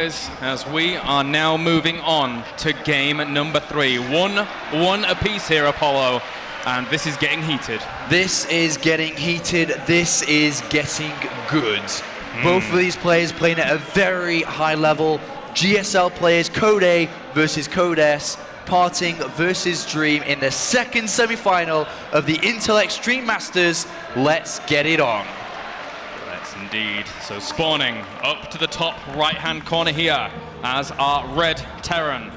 guys, as we are now moving on to game number 3. 1-1 apiece here, Apollo, and this is getting heated. This is getting heated. This is getting good. Both of these players playing at a very high level. GSL players, Code A versus Code S. PartinG versus Dream in the second semi-final of the Intel Extreme Masters. Let's get it on. Let's indeed. So spawning up to the top right-hand corner here as our red Terran.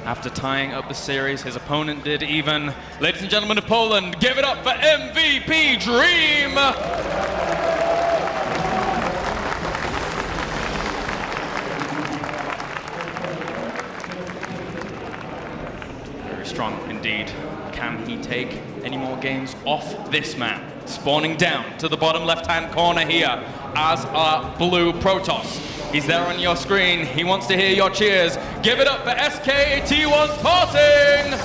After tying up the series, his opponent did even. Ladies and gentlemen of Poland, give it up for MVP Dream! Strong indeed. Can he take any more games off this map? Spawning down to the bottom left-hand corner here as our blue Protoss. He's there on your screen. He wants to hear your cheers. Give it up for SK1's PartinG!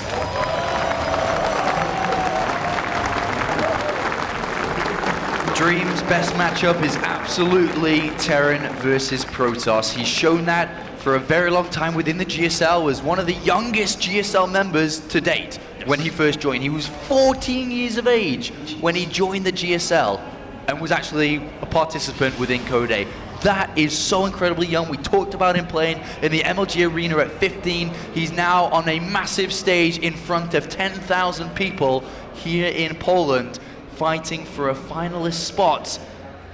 Dream's best matchup is absolutely Terran versus Protoss. He's shown that for a very long time within the GSL, was one of the youngest GSL members to date when he first joined. He was 14 years of age when he joined the GSL and was actually a participant within Code A. That is so incredibly young. We talked about him playing in the MLG Arena at 15. He's now on a massive stage in front of 10,000 people here in Poland, fighting for a finalist spot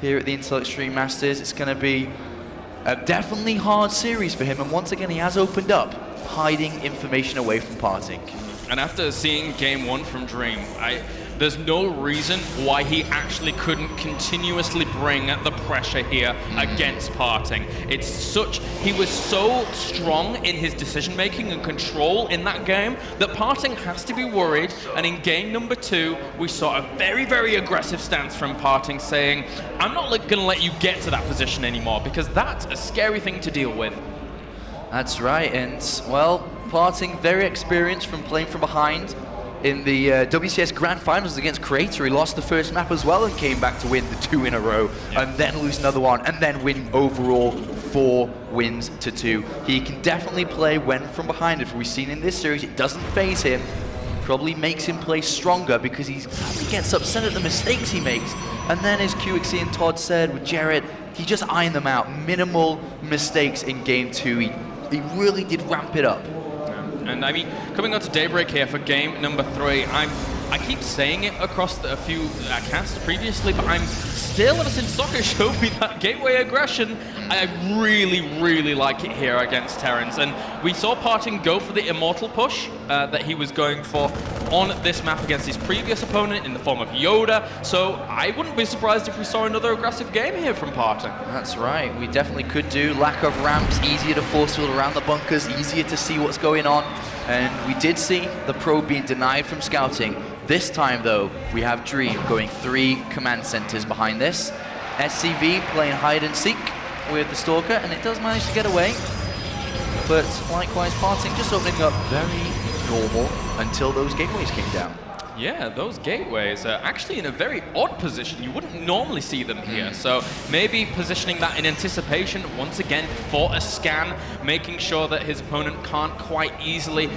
here at the Intel Extreme Masters. It's going to be a definitely hard series for him, and once again he has opened up, hiding information away from PartinG. And after seeing game 1 from Dream, there's no reason why he actually couldn't continuously bring the pressure here against PartinG. He was so strong in his decision making and control in that game that PartinG has to be worried. And in game number 2, we saw a very, very aggressive stance from PartinG saying, I'm not going to let you get to that position anymore, because that's a scary thing to deal with. That's right, and well, PartinG very experienced from playing from behind. In the WCS Grand Finals against Creator, he lost the first map as well and came back to win the 2 in a row, and then lose another one, and then win overall 4 wins to 2. He can definitely play when from behind. If we've seen in this series, it doesn't phase him. Probably makes him play stronger because he gets upset at the mistakes he makes. And then, as QXC and Todd said with Jarrett, he just ironed them out. Minimal mistakes in game 2. He really did ramp it up. And I mean, coming on to Daybreak here for game number 3, I keep saying it across a few casts previously, but I'm still, ever since Soccer showed me that gateway aggression, I really, really like it here against Terrans. And we saw PartinG go for the Immortal push that he was going for on this map against his previous opponent in the form of Yoda. So I wouldn't be surprised if we saw another aggressive game here from PartinG. That's right, we definitely could do. Lack of ramps, easier to force field around the bunkers, easier to see what's going on. And we did see the probe being denied from scouting. This time, though, we have Dream going 3 command centers behind this. SCV playing hide and seek with the Stalker, and it does manage to get away. But likewise, PartinG just opening up very normal until those gateways came down. Yeah, those gateways are actually in a very odd position. You wouldn't normally see them here. So maybe positioning that in anticipation, once again, for a scan, making sure that his opponent can't quite easily...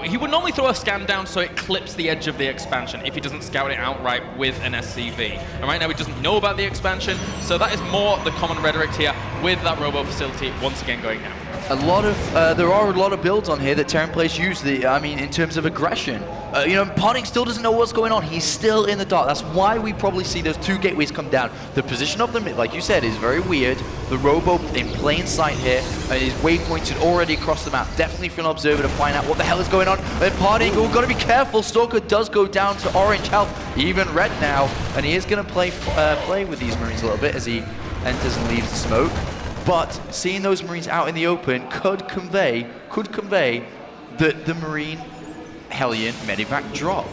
he would normally throw a scan down so it clips the edge of the expansion if he doesn't scout it outright with an SCV. And right now he doesn't know about the expansion, so that is more the common rhetoric here with that robo facility once again going down. There are a lot of builds on here that Terran players use. In terms of aggression, PartinG still doesn't know what's going on. He's still in the dark. That's why we probably see those 2 gateways come down. The position of them, like you said, is very weird. The robo in plain sight here, and his waypointed already across the map. Definitely for an observer to find out what the hell is going on. And PartinG, we've got to be careful. Stalker does go down to orange health, even red now, and he is going to play with these Marines a little bit as he enters and leaves the smoke. But seeing those Marines out in the open could convey that the Marine Hellion medevac drop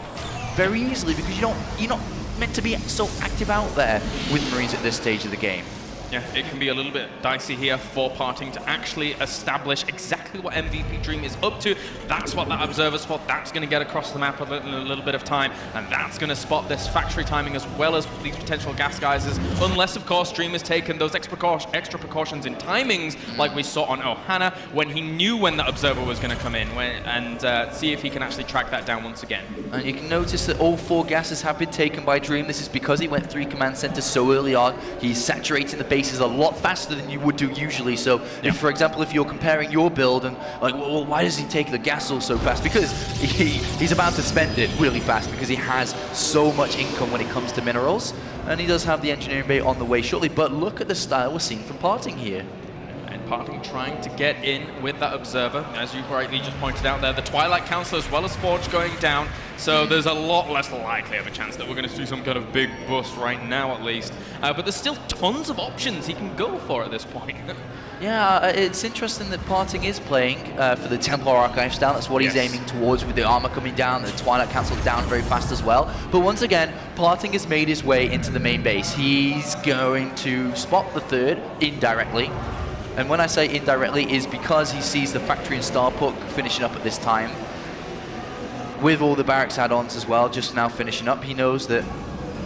very easily, because you're not meant to be so active out there with Marines at this stage of the game. Yeah, it can be a little bit dicey here for PartinG to actually establish exactly what MVP Dream is up to. That's what that Observer spot, that's going to get across the map in a little bit of time, and that's going to spot this factory timing as well as these potential gas geysers, unless, of course, Dream has taken those extra precautions in timings, like we saw on Ohana, when he knew when the Observer was going to come in, and see if he can actually track that down once again. And you can notice that all 4 gases have been taken by Dream. This is because he went 3 command centers so early on. He's saturating the bases a lot faster than you would do usually. So, if, for example, if you're comparing your build and like, well, why does he take the gas all so fast? Because he's about to spend it really fast because he has so much income when it comes to minerals, and he does have the engineering bay on the way shortly. But look at the style we're seeing from PartinG here. PartinG trying to get in with that Observer, as you rightly just pointed out there. The Twilight Council as well as Forge going down, so there's a lot less likely of a chance that we're going to see some kind of big bust right now at least. But there's still tons of options he can go for at this point. Yeah, it's interesting that PartinG is playing for the Templar Archive style. That's what he's aiming towards with the armor coming down, the Twilight Council down very fast as well. But once again, PartinG has made his way into the main base. He's going to spot the 3rd indirectly. And when I say indirectly is because he sees the factory and Starpuck finishing up at this time. With all the barracks add-ons as well, just now finishing up, he knows that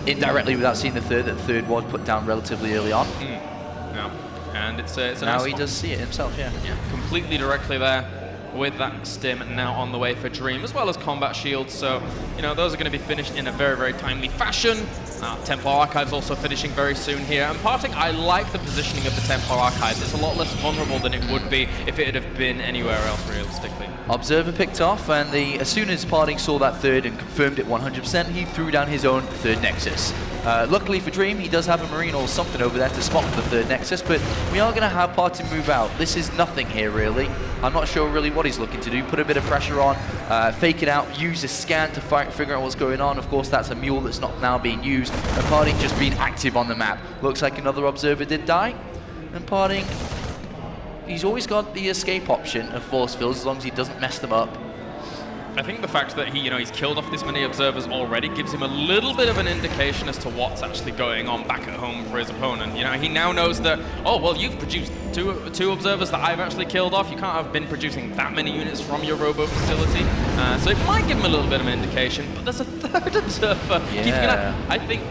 indirectly, without seeing the 3rd, that the 3rd was put down relatively early on. No. And it's a now nice he does see it himself, yeah. Completely directly there with that stim now on the way for Dream, as well as combat shields. So, you know, those are going to be finished in a very, very timely fashion. Templar Archives also finishing very soon here. And PartinG, I like the positioning of the Templar Archives. It's a lot less vulnerable than it would be if it had been anywhere else, realistically. Observer picked off, and as soon as PartinG saw that 3rd and confirmed it 100%, he threw down his own 3rd Nexus. Luckily for Dream, he does have a Marine or something over there to spot for the 3rd Nexus, but we are going to have PartinG move out. This is nothing here, really. I'm not sure really what he's looking to do. Put a bit of pressure on, fake it out, use a scan to figure out what's going on. Of course, that's a mule that's not now being used, and PartinG just being active on the map. Looks like another Observer did die, and PartinG, he's always got the escape option of force fields as long as he doesn't mess them up. I think the fact that he's killed off this many Observers already gives him a little bit of an indication as to what's actually going on back at home for his opponent. You know, he now knows that, oh, well, you've produced two Observers that I've actually killed off. You can't have been producing that many units from your robo facility. So it might give him a little bit of an indication, but there's a 3rd Observer. Yeah. I think,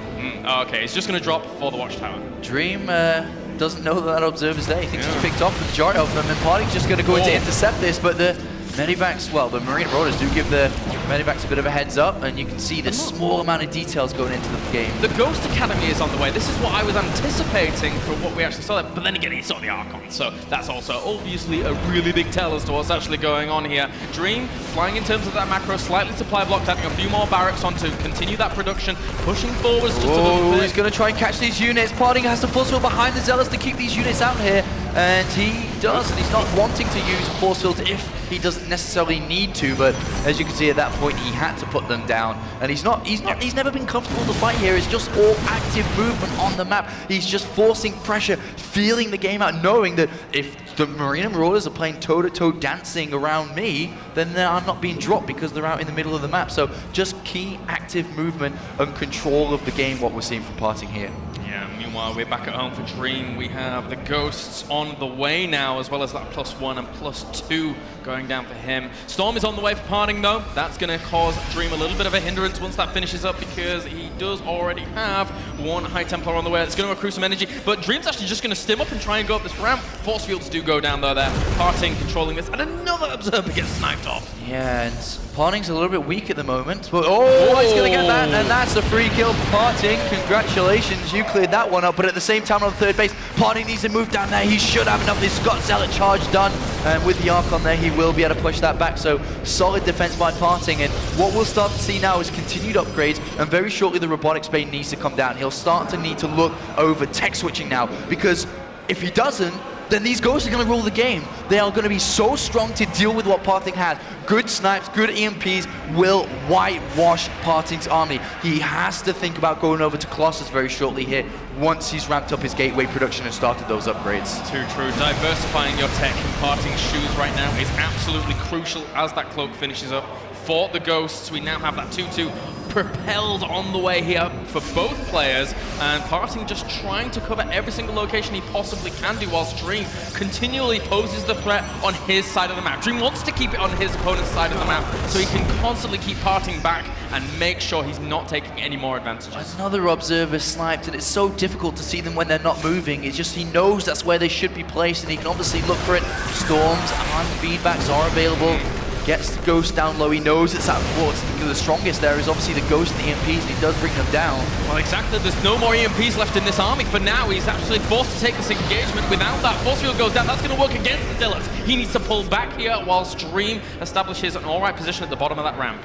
okay, he's just going to drop for the Watchtower. Dream doesn't know that Observer's there. He thinks he's picked off the majority of them, and PartinG's just going to go in to intercept this, but the Medivacs, well, the Marine Marauders do give the Medivacs a bit of a heads up, and you can see the small amount of details going into the game. The Ghost Academy is on the way. This is what I was anticipating from what we actually saw there, but then again, he saw the Archon, so that's also obviously a really big tell as to what's actually going on here. Dream flying in terms of that macro, slightly supply blocked, adding a few more barracks on to continue that production, pushing forwards just a little bit. He's going to try and catch these units. PartinG has to force field behind the Zealots to keep these units out here, and he does, and he's not wanting to use force fields if he doesn't necessarily need to, but as you can see at that point, he had to put them down, and he's never been comfortable to fight here. It's just all active movement on the map. He's just forcing pressure, feeling the game out, knowing that if the Marine Marauders are playing toe-to-toe dancing around me, then I'm not being dropped because they're out in the middle of the map. So just key active movement and control of the game, what we're seeing from PartinG here. Yeah, meanwhile, we're back at home for Dream. We have the Ghosts on the way now, as well as that +1 and +2 going down for him. Storm is on the way for PartinG, though. That's going to cause Dream a little bit of a hindrance once that finishes up, because he does already have one High Templar on the way. It's going to accrue some energy, but Dream's actually just going to stim up and try and go up this ramp. Force fields do go down, though, there. PartinG controlling this, and another Observer gets sniped off. Yeah, and PartinG's a little bit weak at the moment. But, oh, he's going to get that, and that's a free kill for PartinG. Congratulations, you cleared that one up. But at the same time, on the 3rd base, PartinG needs to move down there. He should have enough. He's got Zealot charge done, and with the Archon there, he will be able to push that back. So solid defense by PartinG, and what we'll start to see now is continued upgrades, and very shortly the Robotics Bay needs to come down. He'll start to need to look over tech switching now, because if he doesn't, then these Ghosts are going to rule the game. They are going to be so strong to deal with what PartinG has. Good snipes, good EMPs will whitewash PartinG's army. He has to think about going over to Colossus very shortly here, once he's ramped up his gateway production and started those upgrades. Too true. Diversifying your tech in PartinG's shoes right now is absolutely crucial as that cloak finishes up. For the Ghosts, we now have that 2-2 propelled on the way here for both players, and PartinG just trying to cover every single location he possibly can do, whilst Dream continually poses the threat on his side of the map. Dream wants to keep it on his opponent's side of the map so he can constantly keep PartinG back and make sure he's not taking any more advantages. Another observer sniped, and it's so difficult to see them when they're not moving. It's just he knows that's where they should be placed, and he can obviously look for it. Storms and feedbacks are available. Gets the Ghost down low. He knows it's at what's the strongest there is obviously the Ghost and the EMPs, and he does bring them down. Well, exactly. There's no more EMPs left in this army. For now, he's actually forced to take this engagement. Without that, force field goes down. That's going to work against the Zealots. He needs to pull back here whilst Dream establishes an alright position at the bottom of that ramp.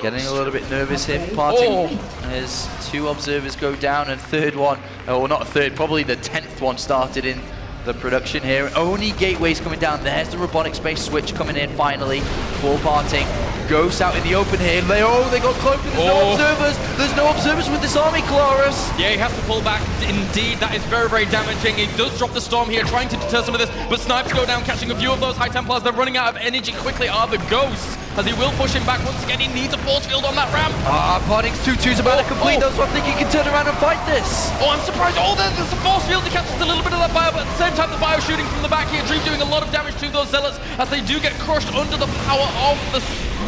Getting a little bit nervous here for PartinG as 2 observers go down, and third one, or not a third, probably the 10th one started in the production here. Only gateways coming down. There's the robotic space switch coming in finally for PartinG. Ghost out in the open here. They got cloaked. There's no observers. There's no observers with this army, Claris. Yeah, he has to pull back. Indeed, that is very, very damaging. He does drop the Storm here, trying to deter some of this, but Snipes go down, catching a few of those High Templars. They're running out of energy quickly. Are the Ghosts, as he will push him back once again. He needs a force field on that ramp. PartinG's 2-2's about to complete. That's what I think he can turn around and fight this. I'm surprised. There's a force field. He catches a little bit of that bio, but at the same time, the bio shooting from the back here. Dream doing a lot of damage to those Zealots as they do get crushed under the power of the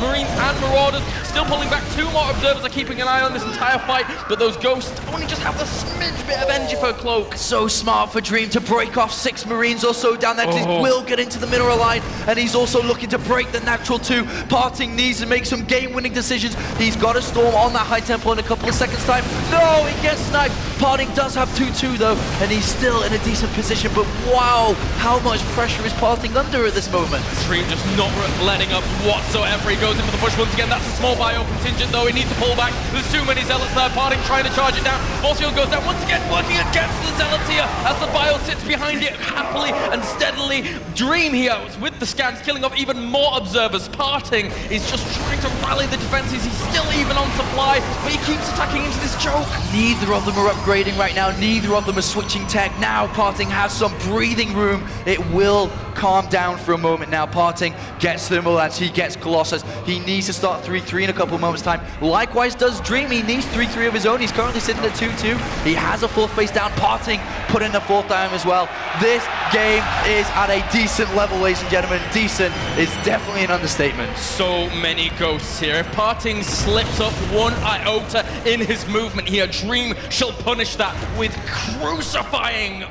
Marines and Marauders. Still pulling back. 2 more observers are keeping an eye on this entire fight, but those Ghosts only just have the smidge bit of energy for a cloak. So smart for Dream to break off 6 Marines or so down there, because he will get into the mineral line, and he's also looking to break the natural 2. PartinG needs to make some game-winning decisions. He's got a Storm on that High Temple in a couple of seconds' time. No, he gets sniped. PartinG does have 2-2 though, and he's still in a decent position, but wow, how much pressure is PartinG under at this moment? Dream just not letting up whatsoever. He goes in for the push once again. That's a small bio contingent though. He needs to pull back. There's too many Zealots there. PartinG trying to charge it down. Force field goes down once again, working against the Zealots here as the bio sits behind it happily and steadily. Dream here with the scans, killing off even more observers. PartinG is just trying to rally the defenses. He's still even on supply, but he keeps attacking into this choke. Neither of them are upgrading right now. Neither of them are switching tech. Now PartinG has some breathing room. It will calm down for a moment now. PartinG gets Thermal Lance, he gets Colossus. He needs to start 3-3 in a couple of moments' time. Likewise does Dream. He needs 3-3 of his own. He's currently sitting at 2-2. He has a 4th base down. PartinG put in the 4th down as well. This game is at a decent level, ladies and gentlemen. Decent is definitely an understatement. So many Ghosts here. If PartinG slips up 1 iota in his movement here, Dream shall punish that with crucifying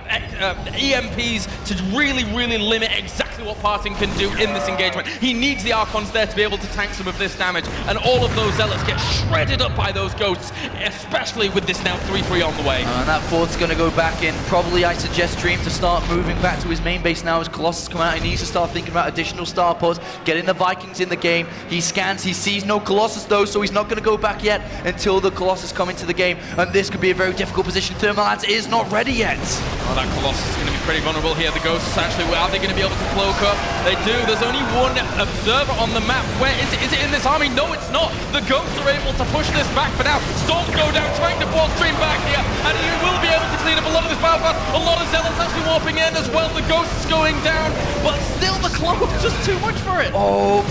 EMPs to really, really limit exactly what PartinG can do in this engagement. He needs the Archons there to be able to tank some of this damage, and all of those Zealots get shredded up by those Ghosts, especially with this now 3-3 on the way. And that 4th's going to go back in. Probably I suggest Dream to start moving back to his main base now as Colossus come out. He needs to start thinking about additional starports, getting the Vikings in the game. He scans, he sees no Colossus though, so he's not going to go back yet until the Colossus come into the game, and this could be a very difficult position. Thermal Lance is not ready yet. Oh, that Colossus is going to be pretty vulnerable here. The Ghosts actually, are they going to be able to cloak up? They do. There's only 1 observer on the map. Where is it? Is it in this army? No, it's not. The Ghosts are able to push this back for now. Storms go down, trying to force Dream back here, and he will be able to clean up a lot of this power fast. A lot of Zealots actually warping in as well. The Ghosts going down, but still the cloak just too much for it.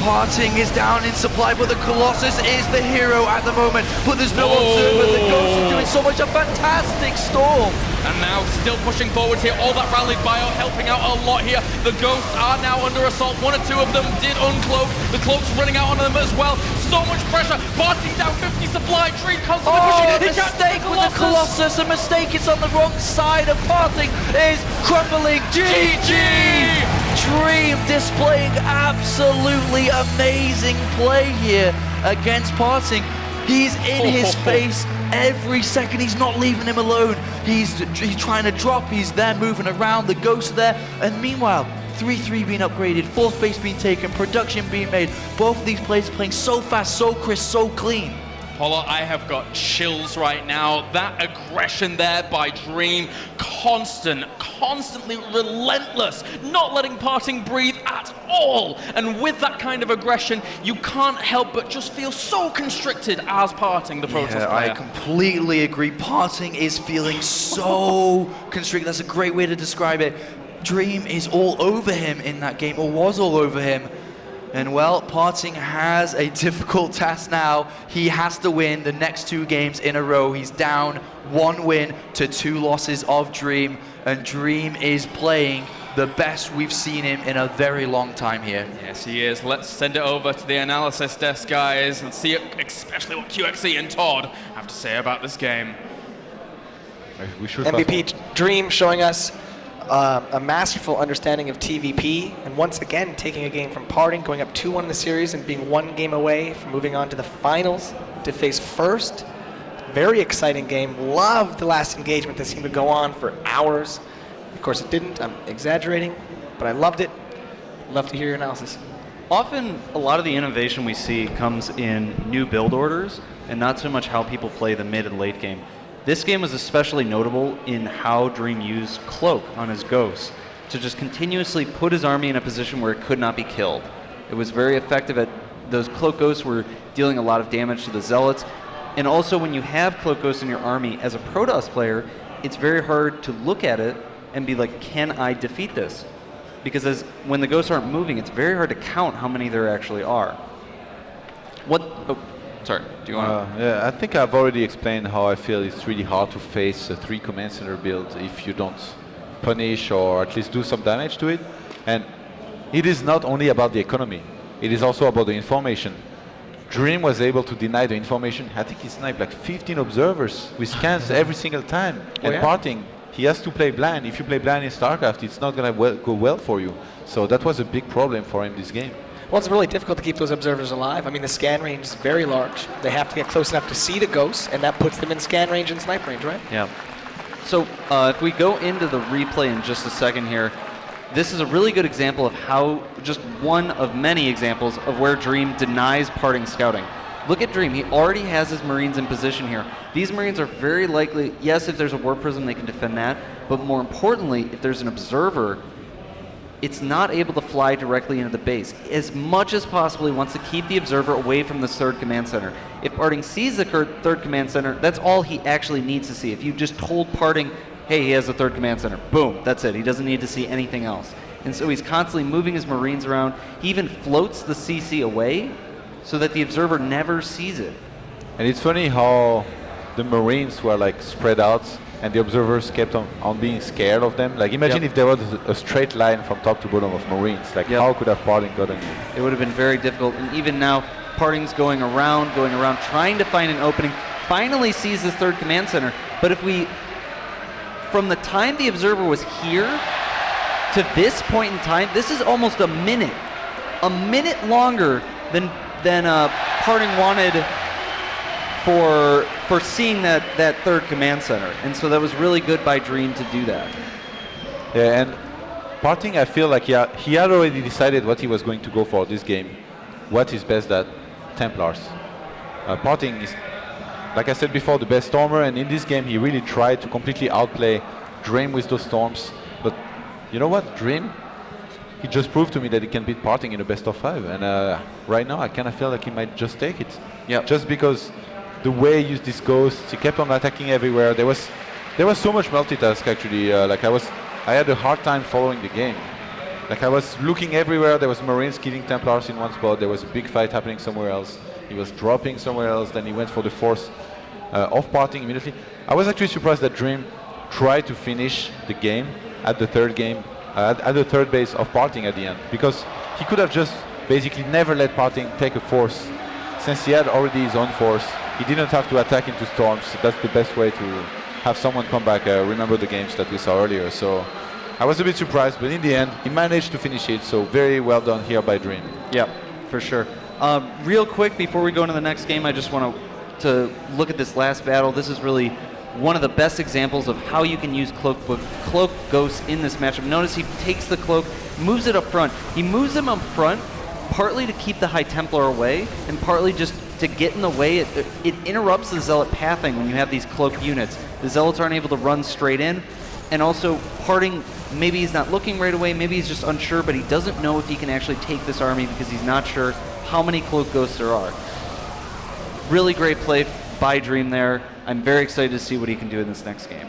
PartinG is down in supply, but the Colossus is the hero at the moment. But there's no observer. The Ghosts are doing so much. A fantastic Storm. And now still pushing forward here. All that rallied bio helping out a lot here. The Ghosts are now under assault. 1 or 2 of them did uncloak. The cloak's running out on them as well. So much pressure. PartinG down 50 supply. Dream constantly pushing it. A mistake with the Colossus. A mistake. It's on the wrong side of PartinG is crumbling. GG! Dream displaying absolutely amazing play here against PartinG. He's in his face every second. He's not leaving him alone. He's trying to drop. He's there moving around. The Ghosts are there. And meanwhile, 3-3 being upgraded, 4th base being taken, production being made. Both of these players playing so fast, so crisp, so clean. Polo, I have got chills right now. That aggression there by Dream, constantly relentless, not letting PartinG breathe at all. And with that kind of aggression, you can't help but just feel so constricted as PartinG, the Protoss player. I completely agree. PartinG is feeling so constricted. That's a great way to describe it. Dream is all over him in that game, or was all over him. And well, PartinG has a difficult task now. He has to win the next 2 games in a row. He's down 1 win to 2 losses of Dream, and Dream is playing the best we've seen him in a very long time here. Yes, he is. Let's send it over to the analysis desk, guys, and see especially what QXE and Todd have to say about this game. We should MVP Dream showing us a masterful understanding of TVP, and once again taking a game from PartinG, going up 2-1 in the series and being 1 game away from moving on to the finals to face First. Very exciting game. Loved the last engagement that seemed to go on for hours. Of course it didn't, I'm exaggerating, but I loved it. Love to hear your analysis. Often, a lot of the innovation we see comes in new build orders, and not so much how people play the mid and late game. This game was especially notable in how Dream used Cloak on his Ghost to just continuously put his army in a position where it could not be killed. It was very effective at those Cloak Ghosts were dealing a lot of damage to the Zealots. And also when you have Cloak Ghosts in your army, as a Protoss player, it's very hard to look at it and be like, can I defeat this? Because when the Ghosts aren't moving, it's very hard to count how many there actually are. Sorry, do you want to? Yeah, I think I've already explained how I feel it's really hard to face a 3 command center build if you don't punish or at least do some damage to it. And it is not only about the economy, it is also about the information. Dream was able to deny the information. I think he sniped like 15 observers with scans every single time. And PartinG, he has to play blind. If you play blind in StarCraft, it's not going to go well for you. So that was a big problem for him this game. Well, it's really difficult to keep those observers alive. I mean, the scan range is very large. They have to get close enough to see the ghosts, and that puts them in scan range and snipe range, right? Yeah. So if we go into the replay in just a second here, this is a really good example of how, just one of many examples of where Dream denies PartinG scouting. Look at Dream, he already has his Marines in position here. These Marines are very likely, yes, if there's a Warp Prism, they can defend that, but more importantly, if there's an observer, it's not able to fly directly into the base. As much as possible, he wants to keep the observer away from the 3rd command center. If PartinG sees the 3rd command center, that's all he actually needs to see. If you just told PartinG, hey, he has the 3rd command center, boom, that's it. He doesn't need to see anything else. And so he's constantly moving his Marines around. He even floats the CC away so that the observer never sees it. And it's funny how the Marines were like spread out and the observers kept on being scared of them. Like imagine if there was a straight line from top to bottom of Marines. Like how could have PartinG gotten it? It would have been very difficult. And even now, PartinG's going around, trying to find an opening. Finally sees this 3rd command center. But if we, from the time the observer was here to this point in time, this is almost a minute longer than PartinG wanted for seeing that 3rd command center. And so that was really good by Dream to do that. Yeah, and PartinG, I feel like he had already decided what he was going to go for this game. What is best at Templars. PartinG is, like I said before, the best Stormer, and in this game he really tried to completely outplay Dream with those Storms. But you know what, Dream, he just proved to me that he can beat PartinG in a best of 5, and right now I kind of feel like he might just take it. Yeah. Just because the way he used this Ghost, he kept on attacking everywhere. There was so much multitask actually. I had a hard time following the game. Like I was looking everywhere. There was Marines killing Templars in one spot. There was a big fight happening somewhere else. He was dropping somewhere else. Then he went for the force of PartinG immediately. I was actually surprised that Dream tried to finish the game at the 3rd game, at the 3rd base of PartinG at the end, because he could have just basically never let PartinG take a force. Since he had already his own force, he didn't have to attack into storms. That's the best way to have someone come back. Remember the games that we saw earlier. So I was a bit surprised, but in the end, he managed to finish it. So very well done here by Dream. Yeah, for sure. Real quick, before we go into the next game, I just want to look at this last battle. This is really one of the best examples of how you can use Cloak Ghosts in this matchup. Notice he takes the Cloak, moves it up front. He moves them up front partly to keep the High Templar away, and partly just to get in the way. It interrupts the Zealot pathing when you have these Cloak units. The Zealots aren't able to run straight in, and also PartinG, maybe he's not looking right away, maybe he's just unsure, but he doesn't know if he can actually take this army because he's not sure how many Cloak Ghosts there are. Really great play by Dream there. I'm very excited to see what he can do in this next game.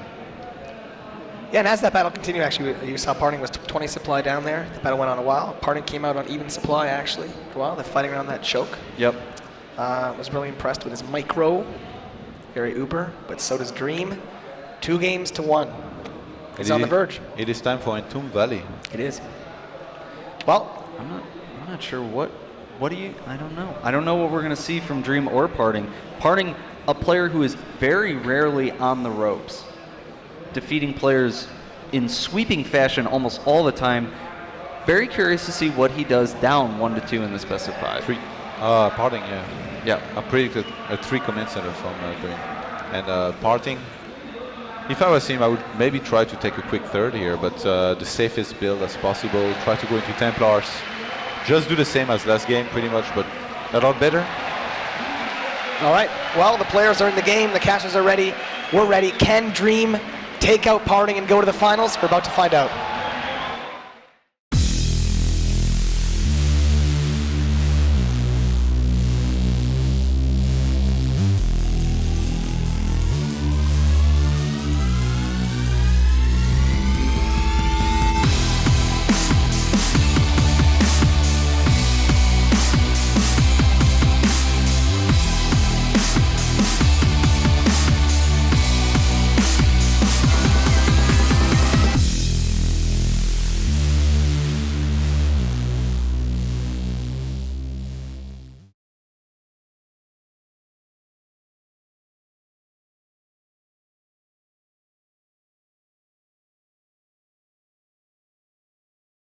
Yeah, and as that battle continued, actually, you saw PartinG was 20 supply down there. The battle went on a while. PartinG came out on even supply, actually, for a while. They're fighting around that choke. Yep. Was really impressed with his micro. Very uber, but so does Dream. 2 games to 1. He's on the verge. It is time for Entomb Valley. It is. Well, I'm not sure what do you, I don't know. I don't know what we're going to see from Dream or PartinG. PartinG, a player who is very rarely on the ropes, defeating players in sweeping fashion almost all the time. Very curious to see what he does down 1-2 in this best of 5. PartinG, yeah. Yeah. I predicted a 3 command center from Dream. And PartinG, if I was him, I would maybe try to take a quick third here, but the safest build as possible. Try to go into Templars. Just do the same as last game, pretty much, but a lot better. all right. Well, the players are in the game. The casters are ready. We're ready. Can Dream take out PartinG and go to the finals? We're about to find out.